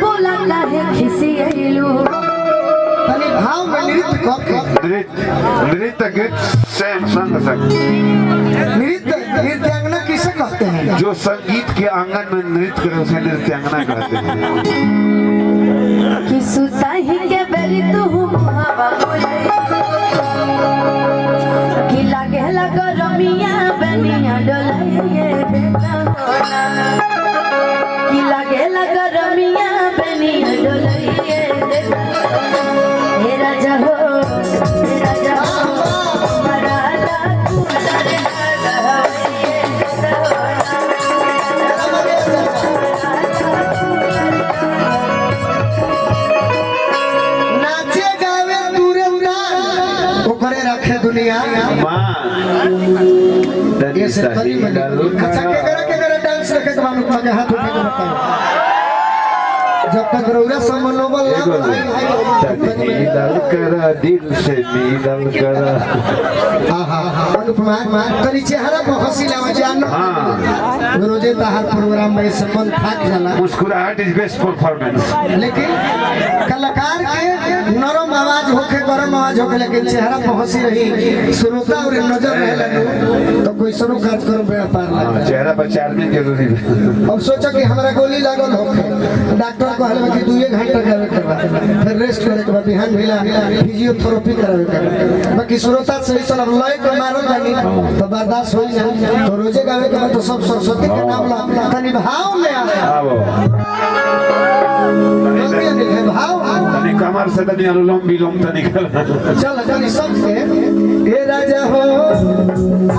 बोला काहे खिसियलू तनी भाव में नृत्य नृत्य गीत सेम संग नृत्यांगना किसे कहते हैं? जो संगीत के आंगन में नृत्य करे उसे नृत्यांगना कहते हैं। कि सुताही के बेरी तू मुहावा बोले कि लागे लगा रमिया बनिया डोलाए बेटा होला कि लागे लगा रमिया बनिया डोलाए बेटा हे राजा हो मराला तू डरे नाचे गावे दूरे ओकरे रखे दुनिया ये से तनी में अच्छा के करे डांस रखे के मालूम के हाथ उठा के बताओ जब तक रौरा समनोबल मिलल करा दिल से मिलल करा अनुपमा तनी चेहरा पर हंसी लावा जान हां रोजे ताहर प्रोग्राम में से मन थाक जाला मुस्कुराहट इज बेस्ट परफॉर्मेंस लेकिन कलाकार के नरम आवाज होके गरम आवाज होके लेकिन चेहरा पर हंसी रही श्रोता और नजर रहला तो कोई सरो कार्यक्रम बेड़ा पार लगा चेहरा पर चार्मिंग जरूरी है। अब सोचा कि हमरा गोली लागल होके डॉक्टर कहले कि 2 घंटा करे के बाद फिर रेस्ट करे के बाद बिहान भेला फिजियोथेरेपी करावे के बाकी श्रोता सही सलाम लय के मारल बानी तो बर्दाश्त हो जाए तो रोजे गावे के बाद तो सब सरस्वती के नाम ला तनी भाव में आवो भाव तनी कमर से तनी अनुलोम विलोम तनी कर चल तनी सब से हे राजा हो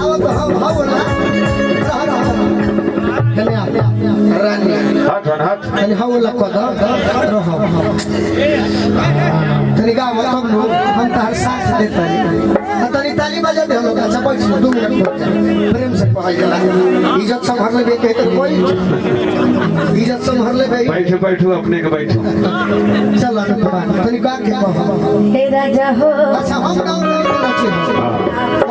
आओ तो हम भाव ना रानी हाथ तनी हाउ लको द रहो तनी गाव तब नो हम तार साथ देता तनी ताली बजा दे लोग अच्छा बैठ 2 मिनट प्रेम से कहल जाला इज्जत संभाल ले बे कहते कोई इज्जत संभाल ले बे बैठो अपने के बैठो चल अनुपमा तनी गा के कह हे राजा हो अच्छा हम गाँव में नाचे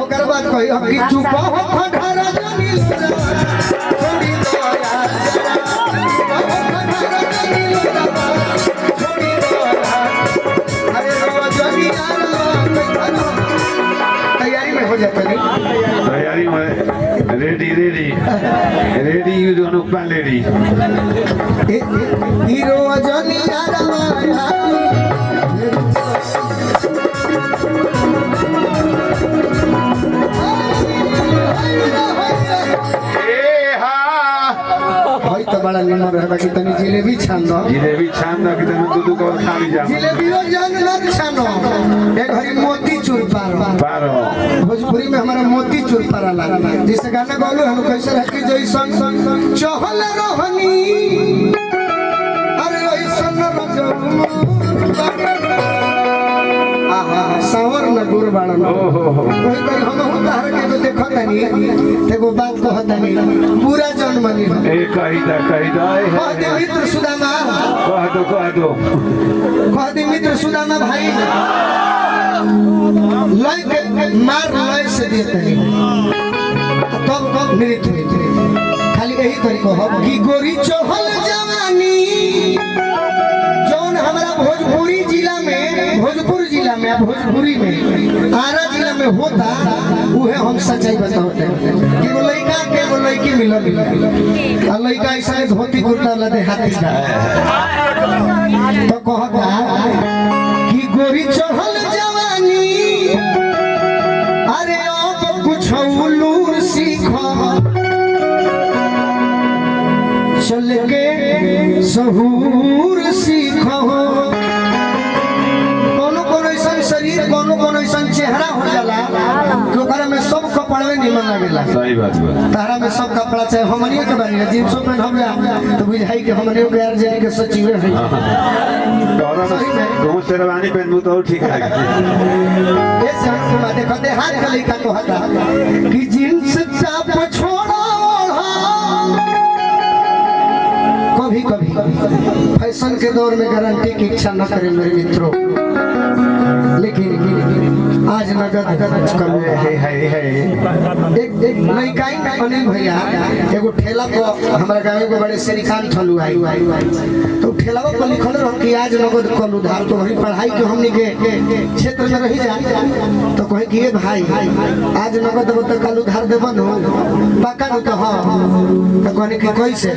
ओकर बाद कही हम कि चुप हो फढ़रा जानी छोड़ी दो यार तैयारी में रेडी यू दोनों का लेडी हीरो अजनी तो बड़ा निमर रहबा कि तनी जिलेबी छान दो कि तनी दूध को खा ली जा जिलेबियो जन न छानो एक घड़ी मोती चूर पारो भोजपुरी में हमारा मोती चूर पारा लगा जिस गाना बोलो हम कैसे रह के जैसन चहल रहनी अरे ऐसन रजो आहा सावर न गुर बाड़ा कोई कोई हम उतार के तो देखो तनी एगो बात कहतनी पूरा जन्मनी ए कहिदा है कहते मित्र सुदामा कह दो कहते मित्र सुदामा भाई लय के मार लय से देते हैं तब नृत्य खाली यही तरीका हो कि गोरी चहल जवानी जौन हमारा भोजपुरी जिला में भोजपुरी में आरा जिला में होता उहे हम सच्चाई बताते कि वो लड़का के वो लड़की मिला आ लड़का ऐसा धोती कुर्ता वाला देहाती का तो कहता कि गोरी चढ़ल जवानी अरे अब कुछ उलूर सीखो चल के सहूर सीखो शरीर कोनो ऐसा चेहरा हो जाला कि ओकरा में सब कपड़े निमन लगेला सही बात बा तारा में सब कपड़ा चाहे हमनियो के बानी जींस पेंट हम तो बुझाई के हमनियो के यार जाने के सचिव है तोरा में शेरवानी पहनबू तो ठीक है ये सब के बात देखो दे हाथ का लइका तो हटा कि जींस चाप छोड़ो कभी कभी फैशन के दौर में गारंटी की इच्छा न करें मेरे मित्रों, लेकिन आज नगद करूँ। एक नईकाई में अनिल भैया एगो ठेला पर हमारे गाँव के बड़े श्रीकांत थलू आई तो ठेला पर लिखल रहो कि आज नगद कल उधार। तो वही पढ़ाई के हमने के क्षेत्र में रही जाए तो कहे कि भाई आज नगद देव तो कल उधार देव न पक्का न तो हाँ तो कहने की कैसे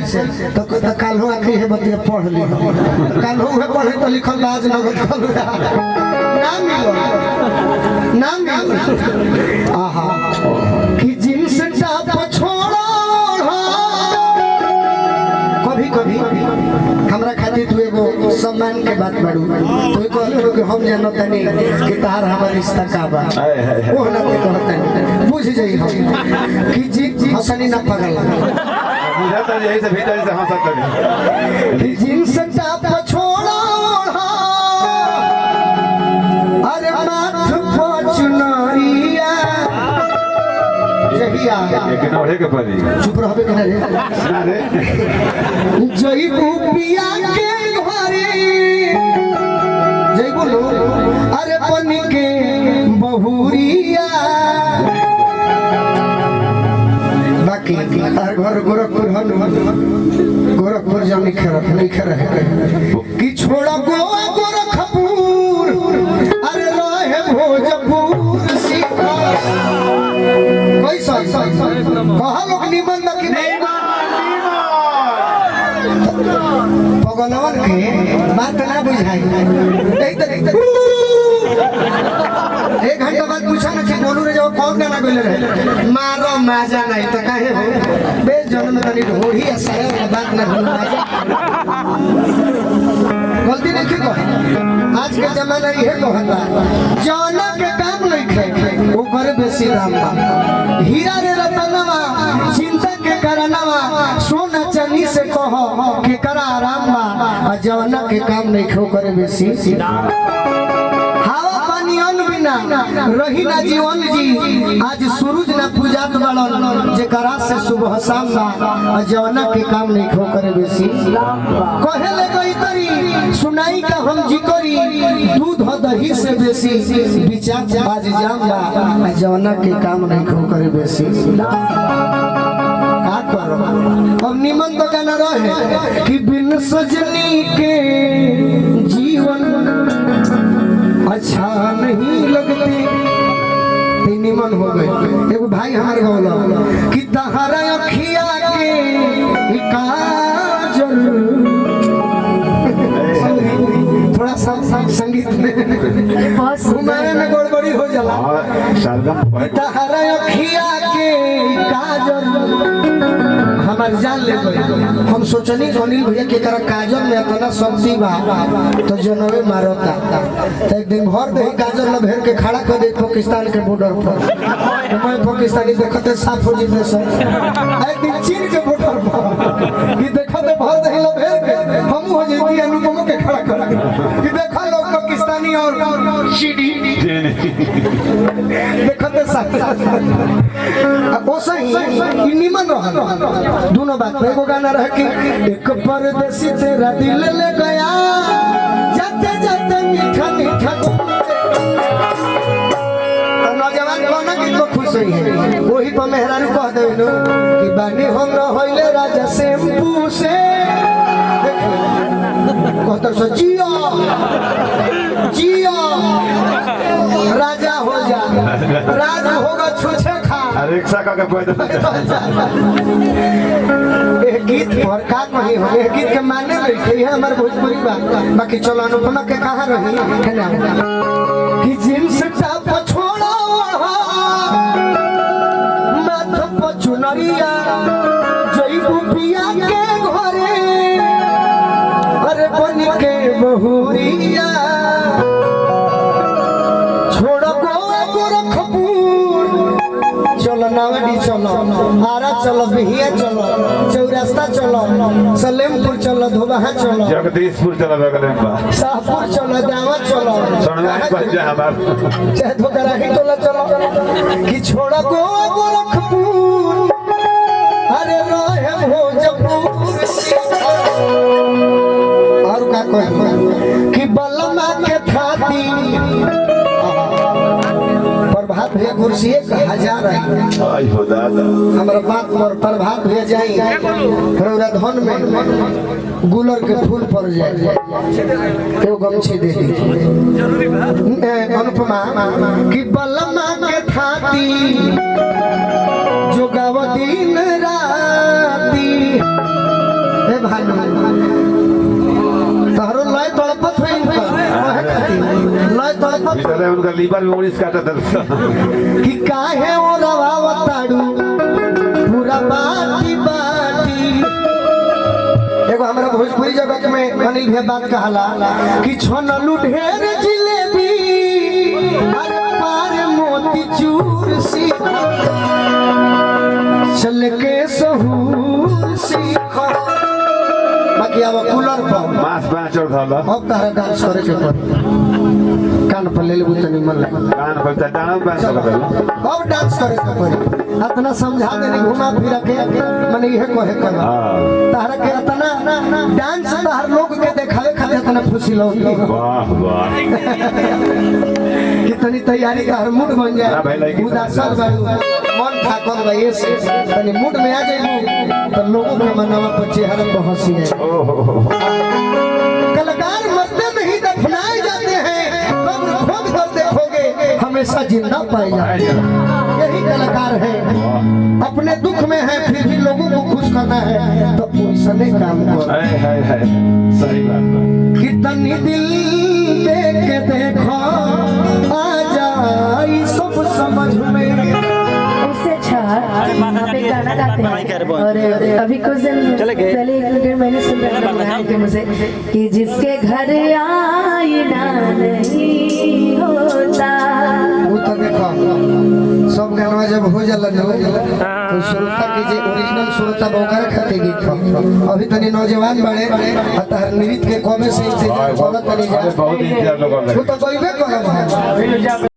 तो कल हो आखिर है बतिया पढ़ ली कल हो पढ़े तो लिखल आज नगद कल उधार ना मिलो आहा कि जिनसे टाप छोड़ो कभी कभी हमरा खातिर तू एगो सम्मान के बात बाड़ू तो कहलो कि हम जानो तनी कि तार हमर रिश्ता का बा ओ ना के कहतनी बुझ जाई हम कि जी हसनी ना पगल बुझाता यही से भीतर से हंसत है कि जिनसे टाप छोड़ो अरे माथ पचनरिया जहिया लेकिन ओढ़े के पड़ी चुप रहबे कि ना रे जई बुपिया के घरे जई बोलो अरे बन के बहुरिया बाकी तार घर गोरखपुर हन गोरखपुर जब लिखे रहे कि छोड़ा गोवा गोरखपुर अरे रहे भोजपुर सीखा कैसा कहा लोग निमन लगी भगवान के बात ना बुझाई एक घंटा बाद पूछा ना कि बोलू रे जब कौन गाना बोले रहे मारो माजा नहीं तो काहे हो बे जन्म तनी ढोही असर बात ना भूल माजा गलती नहीं की कह आज के जमाना ये कहता जौना के काम नहीं खे वो करे बेसी दाम बा हीरा रे रतनवा चिंता के करनवा सोना चांदी से कहो के करा आराम बा जौना के काम नहीं खो करे बेसी हवा पानी अन्न बिना रही ना जीवन जी आज सूरज ना पूजात बड़न जे करा से सुबह शाम बा जौना के काम नहीं खो करे बेसी कहे ले गई तरी सुनाई का हम जिकरी दूध दही से बेसी विचार बाज जाम बा जौना के काम नहीं खो करे बेसी का करो अब निमन तो गाना रहे कि बिन सजनी के जीवन अच्छा नहीं लगती निमन हो गए। एगो भाई हमारे बोला कि तहरा अखिया के काजल थोड़ा सा संगीत में घुमाने में गड़बड़ी हो जाला तहरा अखिया के काजल हमार जान ले गए हम सोचनी अनिल भैया के करा काजल में इतना सब्जी बा तो जनवे मारता तो एक दिन भर दे काजल न भेर के खड़ा कर दे पाकिस्तान के बॉर्डर पर मैं पाकिस्तानी देखते साफ हो जीते सब एक दिन चीन के बॉर्डर पर कि देखते भर दे ल भेर के हम हो जेती अनुपम के खड़ा कर कि देखा लोग पाकिस्तानी और सीडी देखते साफ ओ सही निमन रहल दोनों बात एगो गाना रह के एक परदेसी तेरा दिल ले गया जाते जाते मीठा मीठा नौजवान गाना की तो खुश हुई है वही पर मेहरारू कह दे कि बानी हम न होइले राजा शैम्पू से कहता सो जियो जियो राजा हो जा राज होगा छुछे खा रिक्शा का कोई एक गीत पर का कही हो एक गीत के माने बैठे है हमारे भोजपुरी बात बाकी चलो अनुपमा के कहां रही है ना कि जिनसे टाप छोड़ो माथ पचुनरिया जई बुपिया के घरे अरे बन के बहुरिया छोड़ो गोवा गोरखपुर चलो नावड़ी चलो आरा चलो बिहिया चलो चौरास्ता चलो सलेमपुर चलो धोबाहा चलो जगदीशपुर चला बगल में शाहपुर चलो दावा चलो सोनवाई बन जा हमार चाहे धोकराही टोला चलो कि छोड़ा गोवा गोरखपुर अरे रहे भोजपुर कह कि बलमा के थाती प्रभात भैया कुर्सी 1000 है आई हो दादा हमारा बात पर प्रभात भैया जाई रौरा धन में गुलर के फूल पड़ जाए तो गमछी दे दी अनुपमा कि बलमा के थाती जो गाव दिन राती हे भानु तहरो लय तड़पत है इनका लय तड़पत भीतर है उनका लीवर में 19 काटा था कि काहे ओ रवावताड़ू पूरा बाटी बाटी एगो हमरा भोजपुरी जगत में अनिल भैया बात कहला कि छनलू ढेर जिलेबी अरे पार मोती चूर सीख चल के सहूर सीख बाकी अब कूलर पर मांस पांच और था अब तारा डांस करे के पड़ी कान पर ले लेबू तनी मन लगा कान पर चटाना पांच कर अब डांस करे के पड़ी इतना समझा देनी घुमा फिरा के माने इहे कहे कर हां तारा के इतना डांस तार लोग के देखावे खातिर इतना खुशी लौटी वाह वाह कितनी तैयारी का हर मूड बन ना भाई, जाए लाइक उदासन बाड़ू मन ठाकर बा ये से तनी मूड में आ जाइबू तो लोगों के मनवा पर चेहरा पर हंसी है ओहो कलाकार मरते नहीं दफनाए जाते हैं कब्र खोद कर देखोगे हमेशा जिंदा पाए जाते हैं यही कलाकार है अपने दुख में है फिर भी लोगों को खुश करना है तो वैसने काम करो है सही बात है कितनी दिल देख के देखो आ जाए सब समझ में उससे अच्छा आप एक गाना गाते हैं और अभी कुछ दिन पहले एक डेढ़ महीने से बताया कि मुझे कि जिसके घर आईना नहीं होता वो तो देखो सब गाना जब हो जाला न तो श्रोता के जे ओरिजिनल श्रोता बोकर खाते गीत अभी तनी नौजवान बड़े अतः नृत्य के कमे से इंतजार करत तनी जा बहुत इंतजार लोग वो तो कोई भी करब है